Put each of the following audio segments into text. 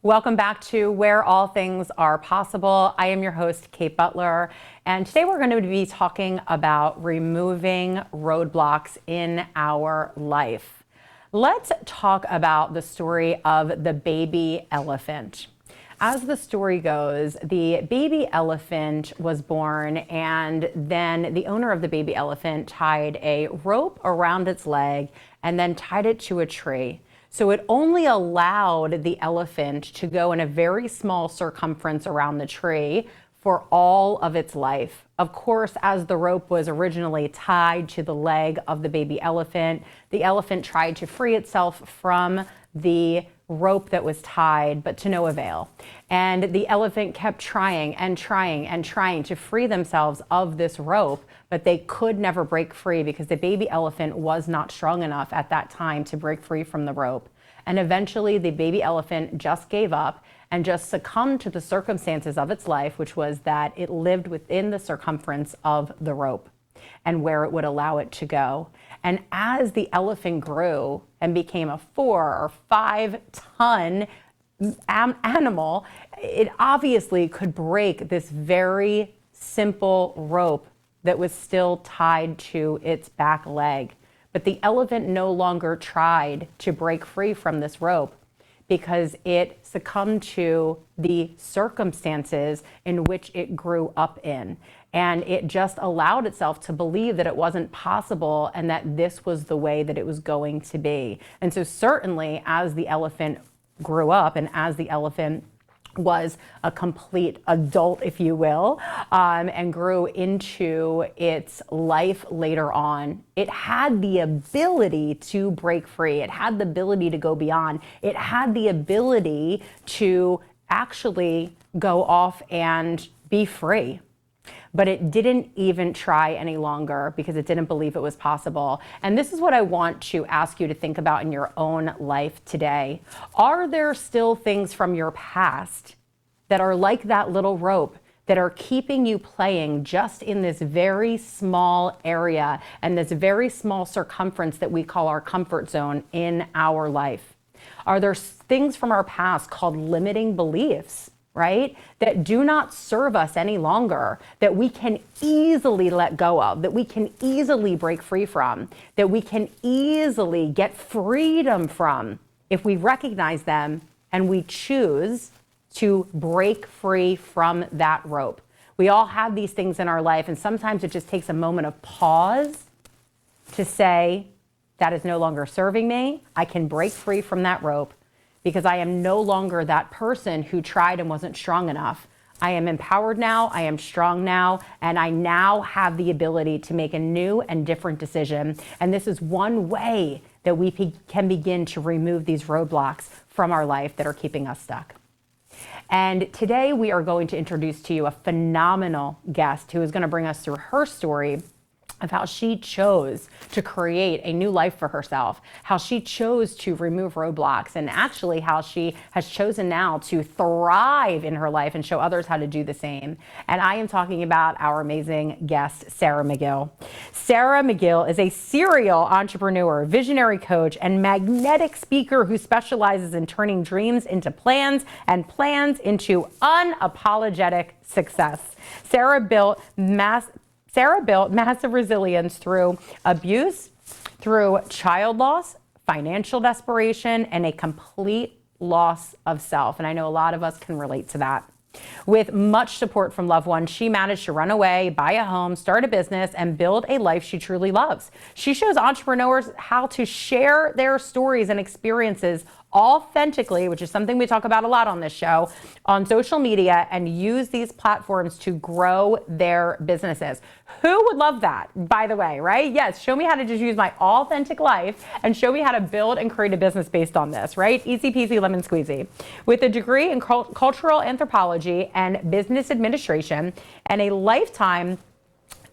Welcome back to Where All Things Are Possible. I am your host, Kate Butler, and today we're going to be talking about removing roadblocks in our life. Let's talk about the story of the baby elephant. As the story goes, the baby elephant was born, and then the owner of the baby elephant tied a rope around its leg and then tied it to a tree. So it only allowed the elephant to go in a very small circumference around the tree for all of its life. Of course, as the rope was originally tied to the leg of the baby elephant, the elephant tried to free itself from the rope that was tied, but to no avail. And the elephant kept trying and trying and trying to free themselves of this rope, but they could never break free because the baby elephant was not strong enough at that time to break free from the rope. And eventually the baby elephant just gave up and just succumbed to the circumstances of its life, which was that it lived within the circumference of the rope and where it would allow it to go. And as the elephant grew and became a 4 or 5 ton animal, it obviously could break this very simple rope that was still tied to its back leg. But the elephant no longer tried to break free from this rope because it succumbed to the circumstances in which it grew up in. And it just allowed itself to believe that it wasn't possible and that this was the way that it was going to be. And so certainly as the elephant grew up and as the elephant was a complete adult, if you will, and grew into its life later on, it had the ability to break free. It had the ability to go beyond. It had the ability to actually go off and be free. But it didn't even try any longer because it didn't believe it was possible. And this is what I want to ask you to think about in your own life today. Are there still things from your past that are like that little rope that are keeping you playing just in this very small area and this very small circumference that we call our comfort zone in our life? Are there things from our past called limiting beliefs, right, that do not serve us any longer, that we can easily let go of, that we can easily break free from, that we can easily get freedom from if we recognize them and we choose to break free from that rope? We all have these things in our life, and sometimes it just takes a moment of pause to say, that is no longer serving me. I can break free from that rope because I am no longer that person who tried and wasn't strong enough. I am empowered now, I am strong now, and I now have the ability to make a new and different decision. And this is one way that we can begin to remove these roadblocks from our life that are keeping us stuck. And today we are going to introduce to you a phenomenal guest who is going to bring us through her story of how she chose to create a new life for herself, how she chose to remove roadblocks, and actually how she has chosen now to thrive in her life and show others how to do the same. And I am talking about our amazing guest, Sarah Magill. Sarah Magill is a serial entrepreneur, visionary coach, and magnetic speaker who specializes in turning dreams into plans and plans into unapologetic success. Sarah built massive resilience through abuse, through child loss, financial desperation, and a complete loss of self. And I know a lot of us can relate to that. With much support from loved ones, she managed to run away, buy a home, start a business, and build a life she truly loves. She shows entrepreneurs how to share their stories and experiences authentically, which is something we talk about a lot on this show, on social media, and use these platforms to grow their businesses. Who would love that, by the way, right? Yes, show me how to just use my authentic life and show me how to build and create a business based on this, right? Easy peasy lemon squeezy. With a degree in cultural anthropology and business administration and a lifetime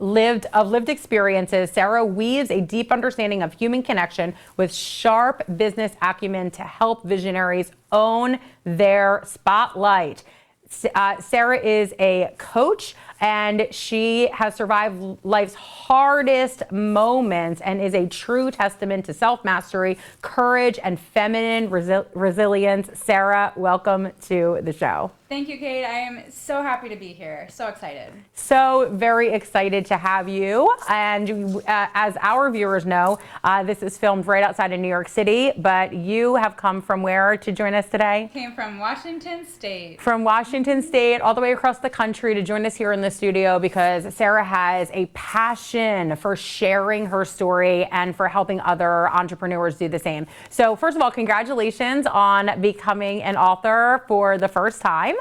lived experiences, Sarah weaves a deep understanding of human connection with sharp business acumen to help visionaries own their spotlight. Sarah is a coach, And she has survived life's hardest moments and is a true testament to self-mastery, courage, and feminine resilience. Sarah, welcome to the show. Thank you, Kate. I am so happy to be here. So excited. So very excited to have you. And as our viewers know, this is filmed right outside of New York City, but you have come from where to join us today? Came from Washington State. From Washington State all the way across the country to join us here in the studio because Sarah has a passion for sharing her story and for helping other entrepreneurs do the same. So first of all, congratulations on becoming an author for the first time.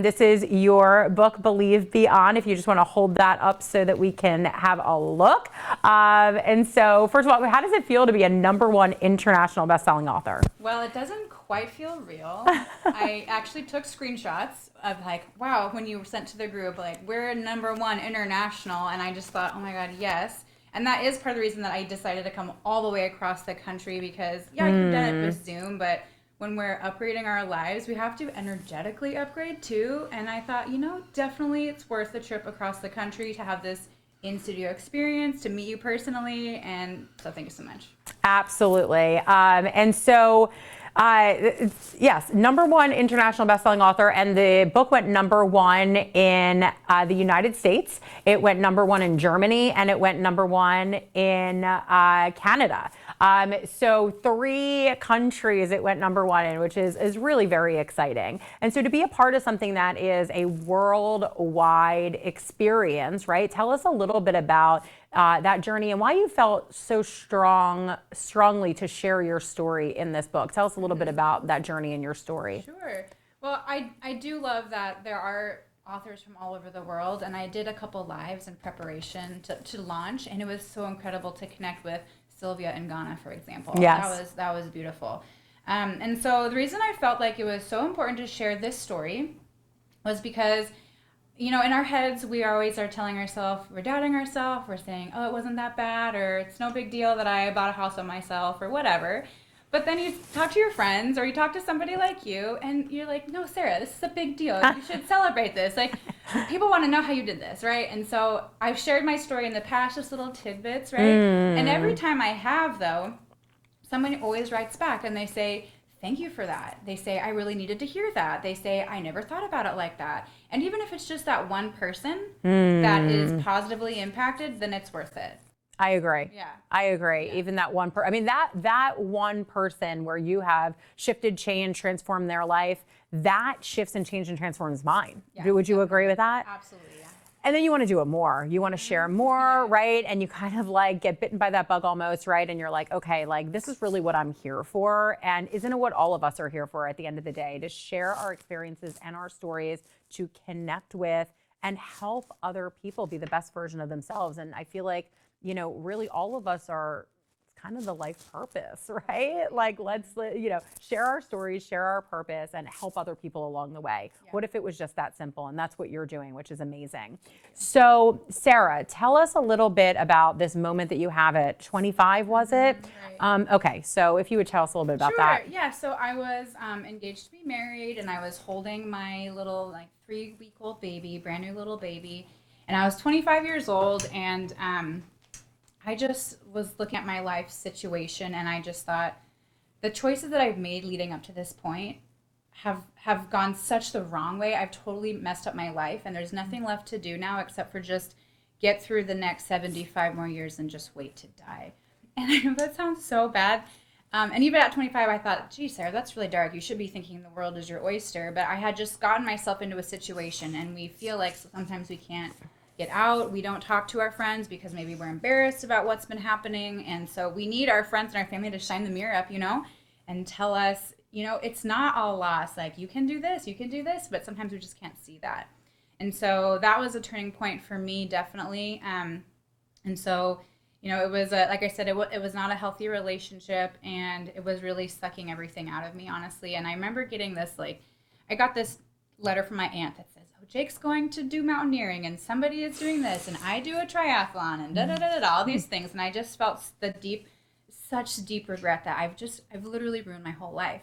This is your book, Believe Beyond, if you just want to hold that up so that we can have a look. And so first of all, how does it feel to be a #1 international best-selling author? Well, it doesn't quite feel real. I actually took screenshots of like, wow, when you were sent to the group, like, we're #1 international. And I just thought, oh my God, yes. And that is part of the reason that I decided to come all the way across the country because, yeah, I could have done it with Zoom, but when we're upgrading our lives, we have to energetically upgrade too. And I thought, definitely it's worth the trip across the country to have this in-studio experience, to meet you personally. And so thank you so much. Absolutely. And so, yes, #1 international bestselling author, and the book went #1 in the United States. It went #1 in Germany, and it went #1 in Canada. So 3 countries it went #1 in, which is really very exciting. And so to be a part of something that is a worldwide experience, right? Tell us a little bit about that journey and why you felt so strongly to share your story in this book. Tell us a little bit about that journey and your story. Sure. Well, I do love that there are authors from all over the world, and I did a couple lives in preparation to launch, and it was so incredible to connect with Sylvia in Ghana, for example. Yes. That was beautiful. And so the reason I felt like it was so important to share this story was because in our heads, we always are telling ourselves, we're doubting ourselves, we're saying, oh, it wasn't that bad, or it's no big deal that I bought a house on myself, or whatever. But then you talk to your friends, or you talk to somebody like you, and you're like, no, Sarah, this is a big deal. You should celebrate this. Like, people want to know how you did this, right? And so I've shared my story in the past, just little tidbits, right? And every time I have, though, someone always writes back, and they say, thank you for that. They say, I really needed to hear that. They say, I never thought about it like that. And even if it's just that one person that is positively impacted, then it's worth it. I agree. Yeah. I agree. Yeah. Even that one person, I mean, that one person where you have shifted, changed, transformed their life, that shifts and changes and transforms mine. Yeah, would you agree with that? Absolutely. Yeah. And then you want to do it more. You want to share more, right? And you kind of like get bitten by that bug almost, right? And you're like, okay, like this is really what I'm here for. And isn't it what all of us are here for at the end of the day? To share our experiences and our stories, to connect with and help other people be the best version of themselves. And I feel like, really all of us are kind of the life purpose, right? Like, let's, share our stories, share our purpose, and help other people along the way. Yeah. What if it was just that simple? And that's what you're doing, which is amazing. So, Sarah, tell us a little bit about this moment that you have at 25, was it? Right. Okay, so if you would tell us a little bit about that. Sure, yeah. So I was engaged to be married, and I was holding my little, 3-week-old baby, brand new little baby. And I was 25 years old, and I just was looking at my life situation, and I just thought the choices that I've made leading up to this point have gone such the wrong way. I've totally messed up my life, and there's nothing left to do now except for just get through the next 75 more years and just wait to die. And I know that sounds so bad. And even at 25, I thought, gee, Sarah, that's really dark. You should be thinking the world is your oyster. But I had just gotten myself into a situation, and we feel like sometimes we can't get out. We don't talk to our friends because maybe we're embarrassed about what's been happening. And so we need our friends and our family to shine the mirror up, and tell us, it's not all lost. Like, you can do this, but sometimes we just can't see that. And so that was a turning point for me, definitely. And so, it was, like I said, it was not a healthy relationship, and it was really sucking everything out of me, honestly. And I remember getting this, I got this letter from my aunt that says, oh, Jake's going to do mountaineering, and somebody is doing this, and I do a triathlon, and all these things. And I just felt such deep regret that I've literally ruined my whole life.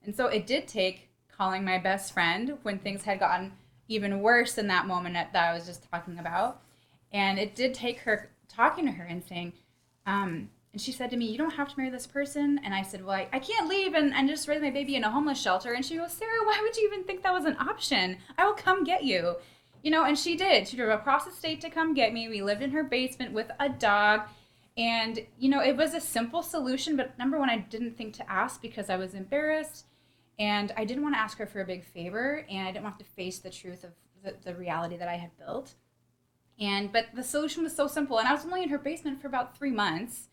And so it did take calling my best friend when things had gotten even worse than that moment that I was just talking about. And it did take her talking to her and saying, and she said to me, you don't have to marry this person. And I said, well, I can't leave and just raise my baby in a homeless shelter. And she goes, Sarah, why would you even think that was an option? I will come get you. And she did. She drove across the state to come get me. We lived in her basement with a dog. And, it was a simple solution. But number one, I didn't think to ask because I was embarrassed. And I didn't want to ask her for a big favor. And I didn't want to face the truth of the reality that I had built. But the solution was so simple. And I was only in her basement for about 3 months.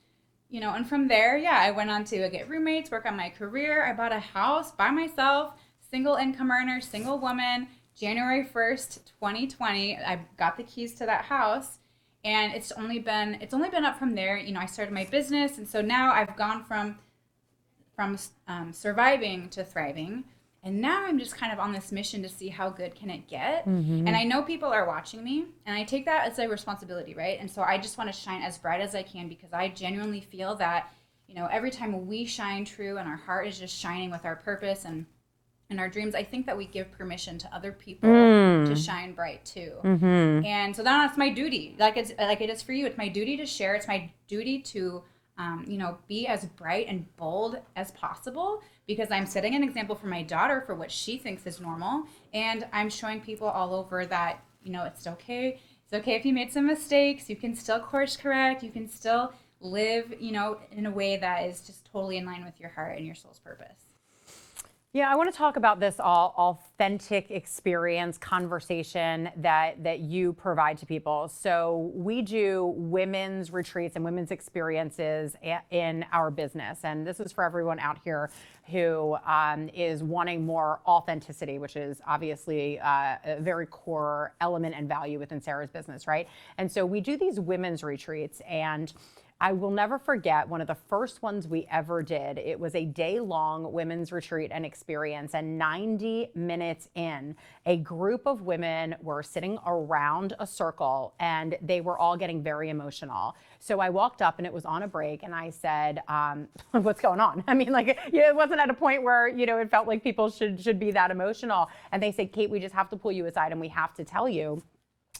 And from there, I went on to get roommates, work on my career. I bought a house by myself, single income earner, single woman. January 1st, 2020, I got the keys to that house, and it's only been up from there. I started my business, and so now I've gone from surviving to thriving. And now I'm just kind of on this mission to see how good can it get. Mm-hmm. And I know people are watching me, and I take that as a responsibility, right? And so I just want to shine as bright as I can because I genuinely feel that, every time we shine true and our heart is just shining with our purpose and our dreams, I think that we give permission to other people to shine bright too. Mm-hmm. And so that's my duty. Like it is for you. It's my duty to share. It's my duty to be as bright and bold as possible because I'm setting an example for my daughter for what she thinks is normal. And I'm showing people all over that, it's okay. It's okay if you made some mistakes. You can still course correct. You can still live, in a way that is just totally in line with your heart and your soul's purpose. Yeah, I want to talk about this authentic experience conversation that you provide to people. So we do women's retreats and women's experiences in our business. And this is for everyone out here who is wanting more authenticity, which is obviously a very core element and value within Sarah's business, right? And so we do these women's retreats, and I will never forget one of the first ones we ever did. It was a day-long women's retreat and experience, and 90 minutes in, a group of women were sitting around a circle, and they were all getting very emotional. So I walked up, and it was on a break, and I said, what's going on? I mean, it wasn't at a point where, it felt like people should be that emotional. And they said, Kate, we just have to pull you aside, and we have to tell you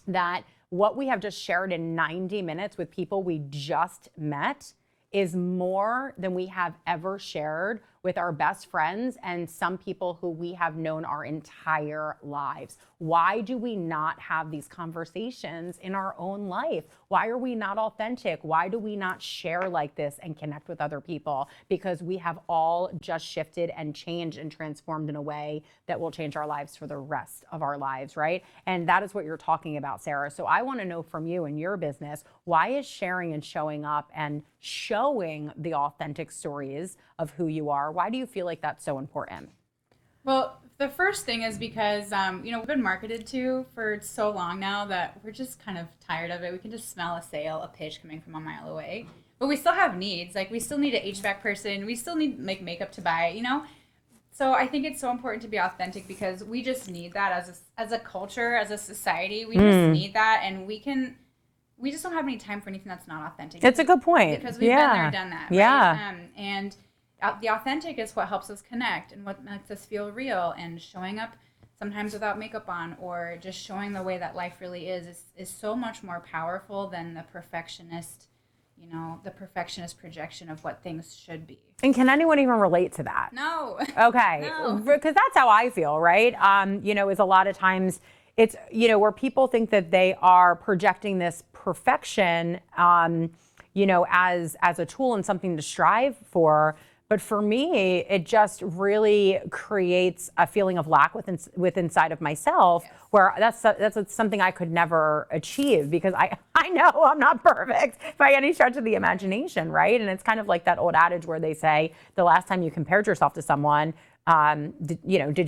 that what we have just shared in 90 minutes with people we just met is more than we have ever shared with our best friends and some people who we have known our entire lives. Why do we not have these conversations in our own life? Why are we not authentic? Why do we not share like this and connect with other people? Because we have all just shifted and changed and transformed in a way that will change our lives for the rest of our lives, right? And that is what you're talking about, Sarah. So I want to know from you and your business, why is sharing and showing up and showing the authentic stories of who you are, why do you feel like that's so important? Well, the first thing is because, we've been marketed to for so long now that we're just kind of tired of it. We can just smell a sale, a pitch coming from a mile away. But we still have needs. Like, we still need an HVAC person. We still need makeup to buy, So I think it's so important to be authentic because we just need that as a culture, as a society. We just need that, and we just don't have any time for anything that's not authentic. It's a good point. Because we've been there, done that. Right? Yeah. And the authentic is what helps us connect and what makes us feel real, and showing up sometimes without makeup on or just showing the way that life really is so much more powerful than the perfectionist projection of what things should be. And can anyone even relate to that? No. Okay. No. Because that's how I feel, right? Is a lot of times it's, where people think that they are projecting this perfection, as a tool and something to strive for. But for me, it just really creates a feeling of lack within inside of myself, yes. Where that's something I could never achieve because I know I'm not perfect by any stretch of the imagination, right? And it's kind of like that old adage where they say the last time you compared yourself to someone, did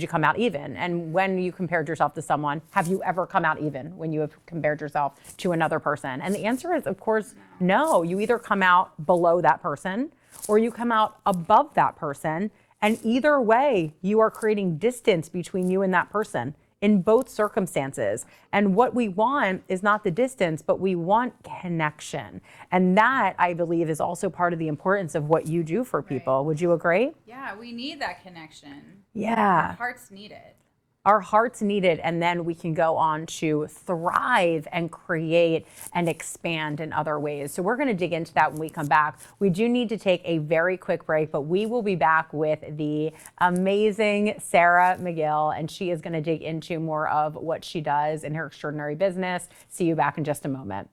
you come out even? And when you compared yourself to someone, have you ever come out even when you have compared yourself to another person? And the answer is, of course, no. You either come out below that person or you come out above that person. And either way, you are creating distance between you and that person in both circumstances. And what we want is not the distance, but we want connection. And that, I believe, is also part of the importance of what you do for people. Right. Would you agree? Yeah, we need that connection. Yeah. Our hearts need it. our hearts need it, and then we can go on to thrive and create and expand in other ways. So we're going to dig into that when we come back. We do need to take a very quick break, but we will be back with the amazing Sarah Magill, and she is going to dig into more of what she does in her extraordinary business. See you back in just a moment.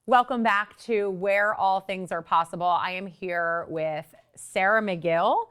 Welcome back to Where All Things Are Possible. I am here with Sarah Magill,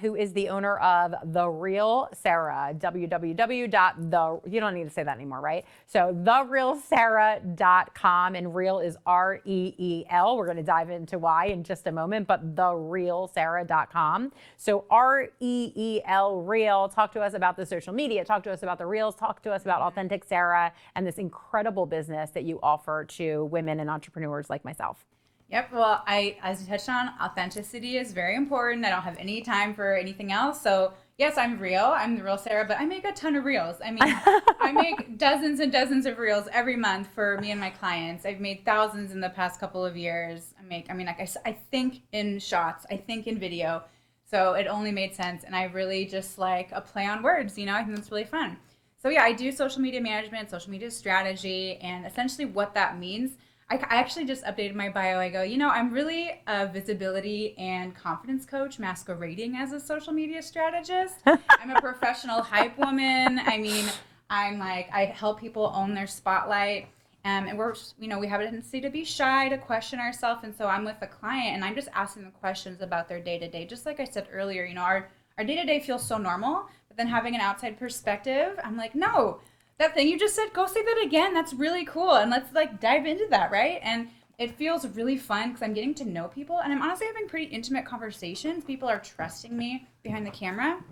who is the owner of The Real Sarah, www.the, you don't need to say that anymore, right? So therealsarah.com, and real is REEL. We're going to dive into why in just a moment, but therealsarah.com. So REEL, real. Talk to us about the social media, talk to us about the reels, talk to us about Authentic Sarah and this incredible business that you offer to women and entrepreneurs like myself. Yep. Well, as you touched on, authenticity is very important. I don't have any time for anything else. So yes, I'm real. I'm the real Sarah, but I make a ton of reels. I mean, I make dozens and dozens of reels every month for me and my clients. I've made thousands in the past couple of years. I think in shots, I think in video. So it only made sense. And I really just like a play on words, I think that's really fun. So yeah, I do social media management, social media strategy, and essentially what that means. I actually just updated my bio. I go, I'm really a visibility and confidence coach masquerading as a social media strategist. I'm a professional hype woman. I mean, I help people own their spotlight. And we have a tendency to be shy, to question ourselves. And so I'm with a client and I'm just asking them questions about their day-to-day. Just like I said earlier, our day-to-day feels so normal, but then having an outside perspective, I'm like, no, that thing you just said, go say that again. That's really cool. And let's dive into that, right? And it feels really fun because I'm getting to know people and I'm honestly having pretty intimate conversations. People are trusting me behind the camera.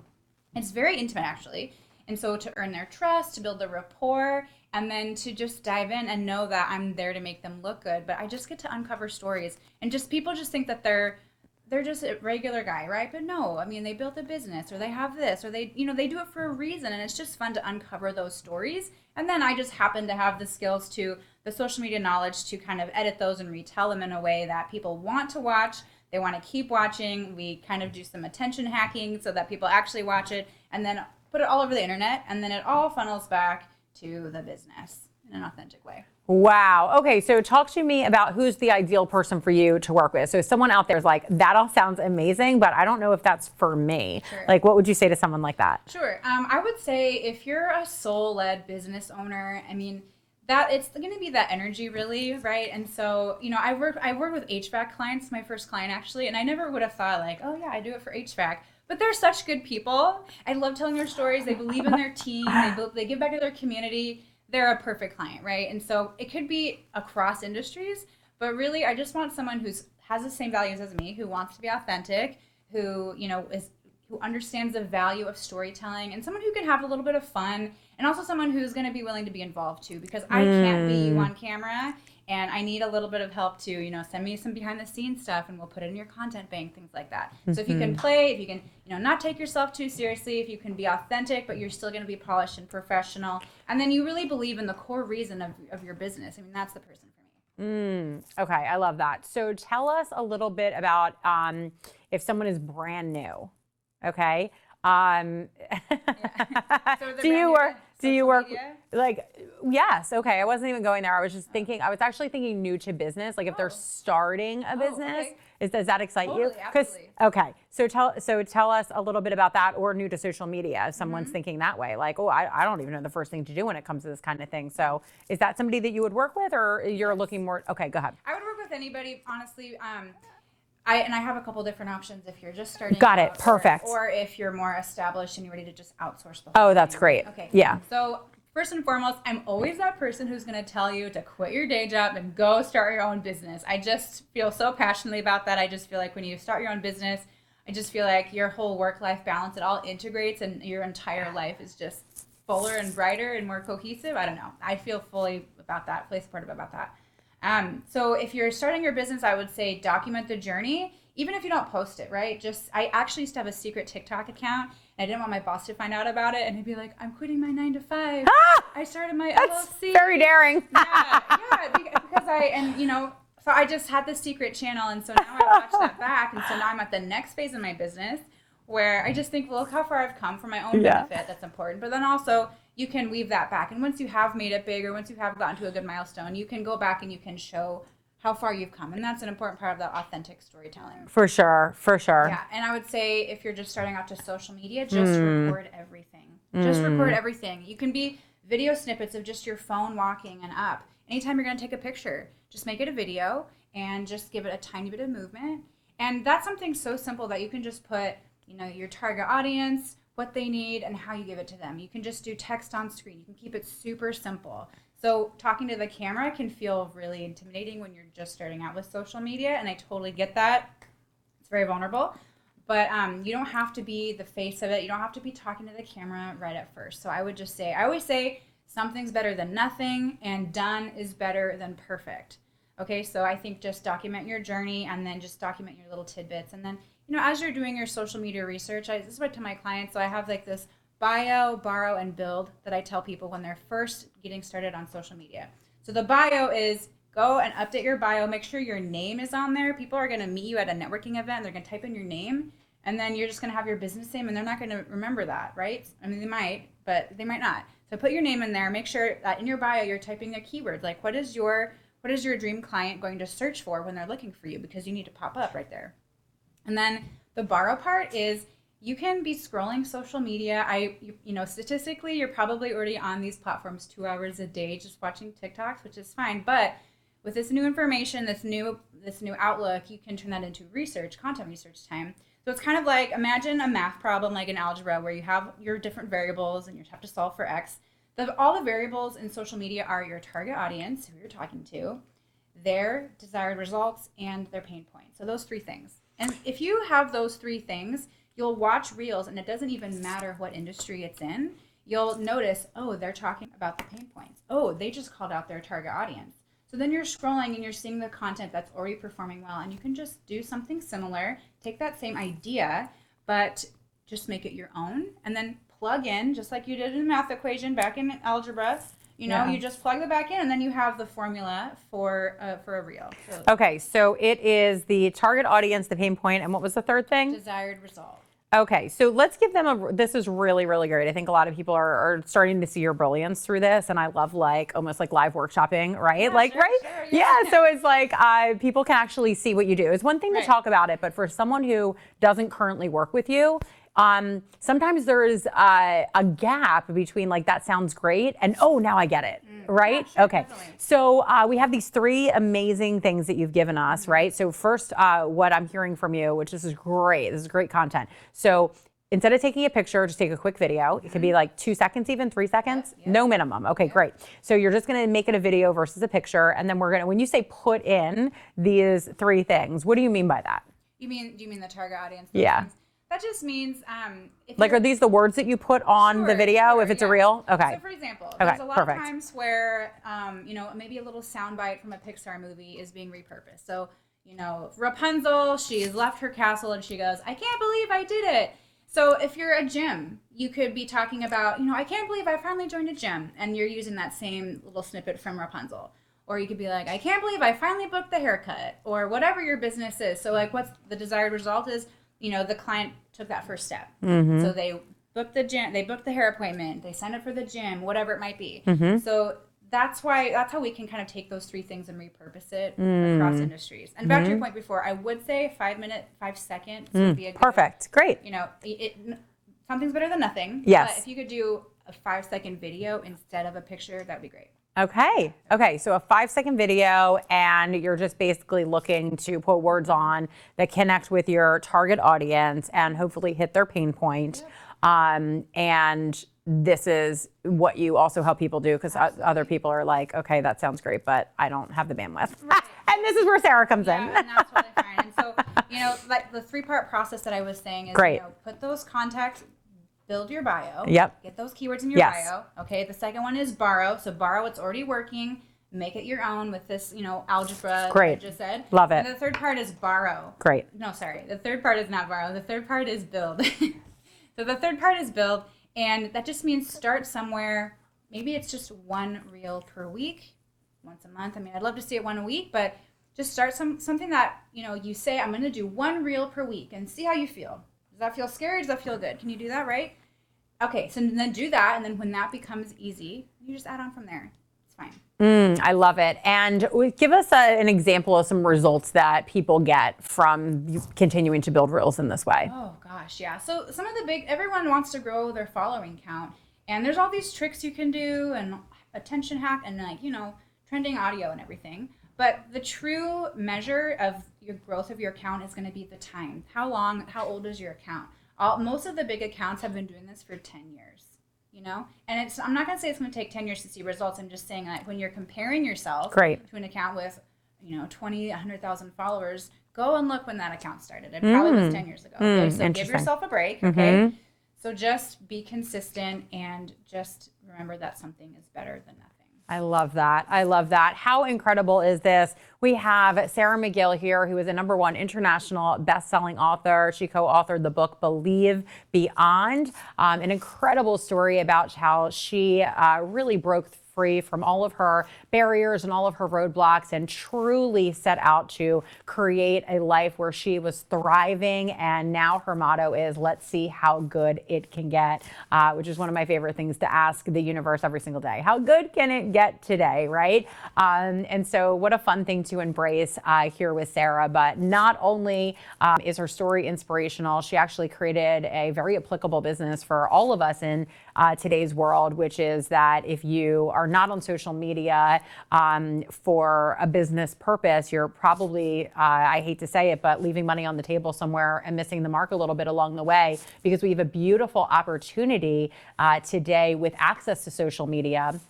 It's very intimate actually. And so to earn their trust, to build the rapport, and then to just dive in and know that I'm there to make them look good. But I just get to uncover stories and people just think that they're just a regular guy, right? But no, I mean, they built a business or they have this or they do it for a reason. And it's just fun to uncover those stories. And then I just happen to have the skills the social media knowledge to kind of edit those and retell them in a way that people want to watch. They want to keep watching. We kind of do some attention hacking so that people actually watch it and then put it all over the internet. And then it all funnels back to the business in an authentic way. Wow. Okay. So talk to me about who's the ideal person for you to work with. So someone out there is like, that all sounds amazing, but I don't know if that's for me. Sure. Like, what would you say to someone like that? Sure. I would say if you're a soul-led business owner, I mean, that it's going to be that energy really, right? And so, I work with HVAC clients, my first client actually, and I never would have thought like, oh yeah, I do it for HVAC. But they're such good people. I love telling their stories. They believe in their team. They give back to their community. They're a perfect client, right? And so it could be across industries, but really I just want someone who has the same values as me, who wants to be authentic, who understands the value of storytelling, and someone who can have a little bit of fun, and also someone who's going to be willing to be involved too, because I can't be you on camera, and I need a little bit of help to, send me some behind the scenes stuff and we'll put it in your content bank, things like that. So if you can play, if you can, not take yourself too seriously, if you can be authentic, but you're still going to be polished and professional, and then you really believe in the core reason of your business, I mean, that's the person for me. Okay. I love that. So tell us a little bit about if someone is brand new. Okay. So do you work like, yes. Okay. I wasn't even going there. I was just thinking, I was actually thinking new to business. Like if they're starting a business, okay. Does that excite you? Absolutely. Okay. So tell us a little bit about that, or new to social media. If someone's thinking that way, like, oh, I don't even know the first thing to do when it comes to this kind of thing. So is that somebody that you would work with, or you're looking more? Okay, go ahead. I would work with anybody, honestly. I have a couple different options if you're just starting. Got it. Perfect. Or if you're more established and you're ready to just outsource the whole Oh, that's thing. great. Okay. Yeah. So first and foremost, I'm always that person who's going to tell you to quit your day job and go start your own business. I just feel so passionately about that. I just feel like when you start your own business, I just feel like your whole work-life balance, it all integrates and your entire life is just fuller and brighter and more cohesive. I don't know. I feel fully supportive about that. So if you're starting your business, I would say document the journey, even if you don't post it, right? I actually used to have a secret TikTok account, and I didn't want my boss to find out about it, and he'd be like, I'm quitting my 9-to-5. I started my LLC. Very daring. So I just had this secret channel, and so now I watch that back, and so now I'm at the next phase of my business where I just think, well, look how far I've come for my own benefit. That's important. But then also you can weave that back. And once you have made it big, or once you have gotten to a good milestone, you can go back and you can show how far you've come. And that's an important part of that authentic storytelling. For sure. Yeah. And I would say if you're just starting out to social media, just record everything. Just record everything. You can be video snippets of just your phone walking and up. Anytime you're going to take a picture, just make it a video and just give it a tiny bit of movement. And that's something so simple that you can just put, your target audience, what they need, and how you give it to them. You can just do text on screen. You can keep it super simple. So talking to the camera can feel really intimidating when you're just starting out with social media, and I totally get that. It's very vulnerable. But you don't have to be the face of it. You don't have to be talking to the camera right at first. So I always say something's better than nothing, and done is better than perfect. Okay, so I think just document your journey, and then just document your little tidbits. And then, as you're doing your social media research, this is what I tell my clients. So I have like this bio, borrow, and build that I tell people when they're first getting started on social media. So the bio is go and update your bio. Make sure your name is on there. People are going to meet you at a networking event, and they're going to type in your name, and then you're just going to have your business name, and they're not going to remember that, right? I mean, they might, but they might not. So put your name in there. Make sure that in your bio you're typing their keywords. Like, what is your dream client going to search for when they're looking for you? Because you need to pop up right there. And then the borrow part is you can be scrolling social media. Statistically, you're probably already on these platforms 2 hours a day just watching TikToks, which is fine. But with this new information, this new outlook, you can turn that into content research time. So it's kind of like, imagine a math problem like in algebra where you have your different variables and you have to solve for X. All the variables in social media are your target audience, who you're talking to, their desired results, and their pain points. So those three things. And if you have those three things, you'll watch reels, and it doesn't even matter what industry it's in. You'll notice, oh, they're talking about the pain points. Oh, they just called out their target audience. So then you're scrolling and you're seeing the content that's already performing well, and you can just do something similar, take that same idea, but just make it your own, and then plug in, just like you did in the math equation back in algebra. You just plug the back in, and then you have the formula for a reel. So, okay, so it is the target audience, the pain point, and what was the third thing? Desired result. Okay, so let's give them this is really, really great. I think a lot of people are starting to see your brilliance through this, and I love almost like live workshopping, right? Yeah, right? Sure, yeah, so it's like people can actually see what you do. It's one thing to talk about it, but for someone who doesn't currently work with you, sometimes there is a gap between that sounds great and now I get it, right? Yeah, sure, okay. Definitely. So we have these three amazing things that you've given us, right? So first, what I'm hearing from you, which this is great. This is great content. So instead of taking a picture, just take a quick video. It could be 2 seconds, even 3 seconds, no minimum. Okay, great. So you're just going to make it a video versus a picture. And then when you say put in these three things, what do you mean by that? Do you mean the target audience? Yeah. Things? That just means are these the words that you put on the video if it's a reel? Okay. So for example, there's a lot of times where maybe a little soundbite from a Pixar movie is being repurposed. So Rapunzel, she's left her castle and she goes, "I can't believe I did it." So if you're a gym, you could be talking about, "I can't believe I finally joined a gym," and you're using that same little snippet from Rapunzel. Or you could be like, "I can't believe I finally booked the haircut," or whatever your business is. So what's the desired result is, the client took that first step. Mm-hmm. So they booked the gym, they booked the hair appointment, they signed up for the gym, whatever it might be. Mm-hmm. So that's how we can kind of take those three things and repurpose it across industries. And back to your point before, I would say 5 seconds would be a good, perfect. Great. Something's better than nothing. Yes. But if you could do a 5-second video instead of a picture, that'd be great. Okay. So a 5-second video, and you're just basically looking to put words on that connect with your target audience and hopefully hit their pain point. Yep. And this is what you also help people do, because other people are like, okay, that sounds great, but I don't have the bandwidth. Right. And this is where Sarah comes in. And that's totally fine. And so, the 3-part process that I was saying is, great. Put those contacts. Build your bio. Yep. Get those keywords in your bio. Okay. The second one is borrow. So borrow what's already working. Make it your own with this, algebra. Great. That I just said. Love it. And the third part is borrow. Great. No, sorry. The third part is not borrow. The third part is build. So the third part is build. And that just means start somewhere. Maybe it's just one reel per week, once a month. I mean, I'd love to see it 1 a week, but just start something that, you say, I'm going to do 1 reel per week and see how you feel. Does that feel scary? Does that feel good? Can you do that, right? Okay, so then do that, and then when that becomes easy, you just add on from there. It's fine. I love it. And give us an example of some results that people get from continuing to build reels in this way. Oh gosh, yeah. So some of the everyone wants to grow their following count, and there's all these tricks you can do, and attention hack, and trending audio and everything. But the true measure of your growth of your account is going to be the time. How old is your account? Most of the big accounts have been doing this for 10 years. And I'm not going to say it's going to take 10 years to see results. I'm just saying that when you're comparing yourself to an account with 20, 100,000 followers, go and look when that account started. It probably was 10 years ago. Okay? So give yourself a break. Okay. So just be consistent and just remember that something is better than nothing. I love that. I love that. How incredible is this? We have Sarah Magill here, who is a #1 international best-selling author. She co-authored the book Believe Beyond, an incredible story about how she really broke free from all of her barriers and all of her roadblocks and truly set out to create a life where she was thriving. And now her motto is, let's see how good it can get, which is one of my favorite things to ask the universe every single day. How good can it get today, right? And so what a fun thing to embrace here with Sarah. But not only is her story inspirational, she actually created a very applicable business for all of us in today's world, which is that if you are not on social media for a business purpose, you're probably, I hate to say it, but leaving money on the table somewhere and missing the mark a little bit along the way, because we have a beautiful opportunity today with access to social media.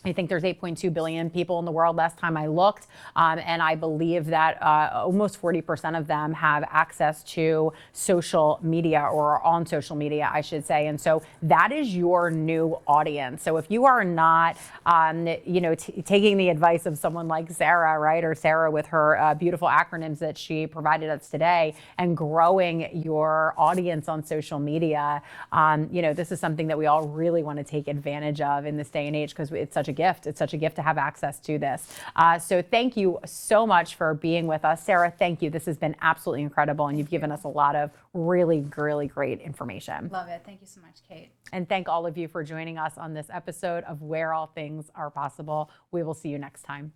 I think there's 8.2 billion people in the world last time I looked, and I believe that almost 40% of them have access to social media, or on social media, I should say. And so that is your new audience. So if you are not, taking the advice of someone like Sarah, right, or Sarah with her beautiful acronyms that she provided us today, and growing your audience on social media, this is something that we all really want to take advantage of in this day and age, because it's such a gift. It's such a gift to have access to this. So thank you so much for being with us. Sarah, thank you. This has been absolutely incredible, and you've given us a lot of really, really great information. Love it. Thank you so much, Kate. And thank all of you for joining us on this episode of Where All Things Are Possible. We will see you next time.